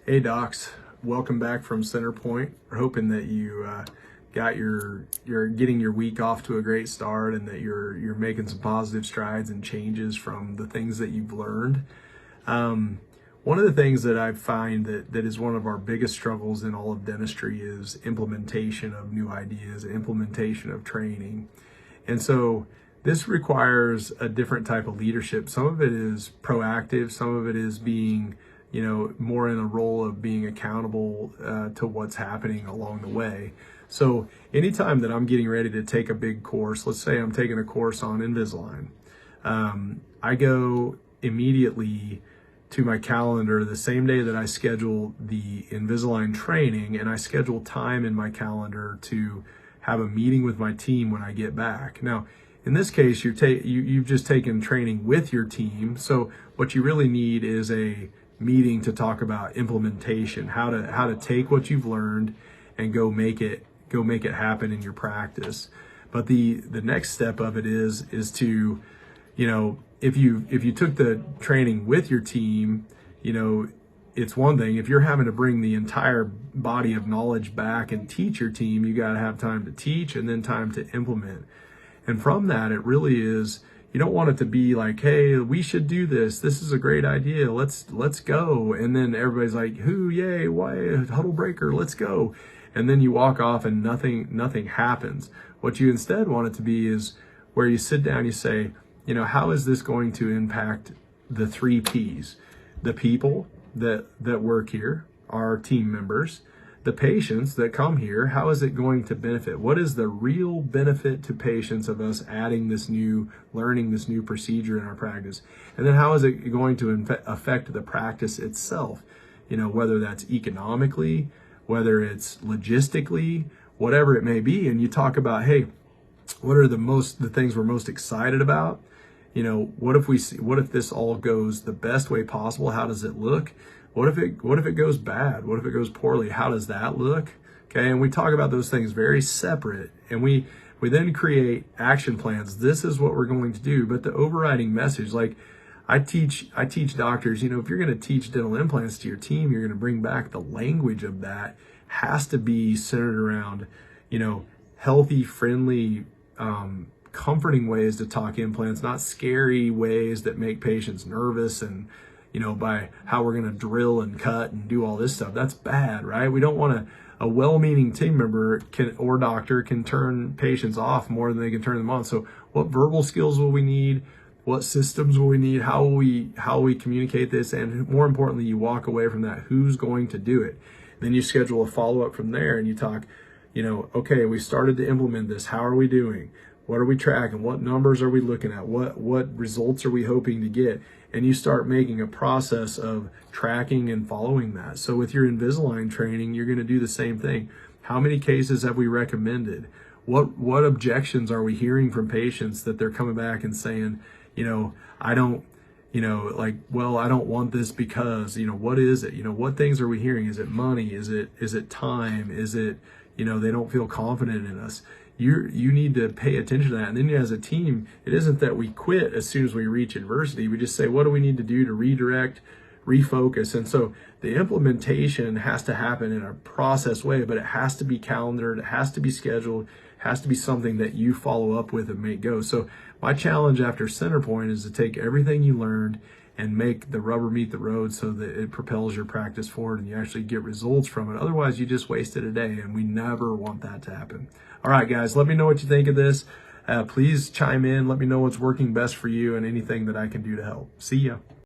Hey docs, welcome back from Centerpoint. We're hoping that you got you're getting your week off to a great start, and that you're making some positive strides and changes from the things that you've learned. One of the things that I find that is one of our biggest struggles in all of dentistry is implementation of new ideas, implementation of training. And so this requires a different type of leadership. Some of it is proactive, some of it is being more in a role of being accountable to what's happening along the way. So anytime that I'm getting ready to take a big course, let's say I'm taking a course on Invisalign, I go immediately to my calendar the same day that I schedule the Invisalign training, and I schedule time in my calendar to have a meeting with my team when I get back. Now, in this case, you've just taken training with your team, so what you really need is a meeting to talk about implementation, how to take what you've learned and go make it happen in your practice. But the next step of it is to, if you took the training with your team, it's one thing. If you're having to bring the entire body of knowledge back and teach your team, you got to have time to teach and then time to implement. And from that, it really is, you don't want it to be like, hey, we should do this. This is a great idea. Let's go. And then everybody's like, who, yay, why, huddle breaker, let's go. And then you walk off and nothing happens. What you instead want it to be is where you sit down, you say, how is this going to impact the 3 Ps? The people that work here, our team members, the patients that come here, how is it going to benefit? What is the real benefit to patients of us learning this new procedure in our practice? And then how is it going to affect the practice itself? Whether that's economically, whether it's logistically, whatever it may be. And you talk about, hey, what are the things we're most excited about? What if this all goes the best way possible? How does it look? What if it goes bad? What if it goes poorly? How does that look? Okay, and we talk about those things very separate, and we then create action plans. This is what we're going to do. But the overriding message, like I teach doctors, if you're going to teach dental implants to your team, you're going to bring back the language of that has to be centered around, healthy, friendly, comforting ways to talk implants, not scary ways that make patients nervous and by how we're going to drill and cut and do all this stuff. That's bad, right? We don't want a well-meaning team member or doctor can turn patients off more than they can turn them on. So what verbal skills will we need? What systems will we need? How will we communicate this? And more importantly, you walk away from that, who's going to do it? Then you schedule a follow-up from there and you talk, okay, we started to implement this. How are we doing? What are we tracking? What numbers are we looking at? What results are we hoping to get? And you start making a process of tracking and following that. So with your Invisalign training, you're going to do the same thing. How many cases have we recommended? What objections are we hearing from patients that they're coming back and saying, I don't want this because, what is it? What things are we hearing? Is it money? Is it time? Is it, they don't feel confident in us? You need to pay attention to that. And then as a team, it isn't that we quit as soon as we reach adversity. We just say, what do we need to do to redirect, refocus? And so the implementation has to happen in a process way, but it has to be calendared, it has to be scheduled, it has to be something that you follow up with and make go. So my challenge after Centerpoint is to take everything you learned and make the rubber meet the road so that it propels your practice forward and you actually get results from it. Otherwise, you just wasted a day, and we never want that to happen. All right, guys, let me know what you think of this. Please chime in. Let me know what's working best for you and anything that I can do to help. See ya.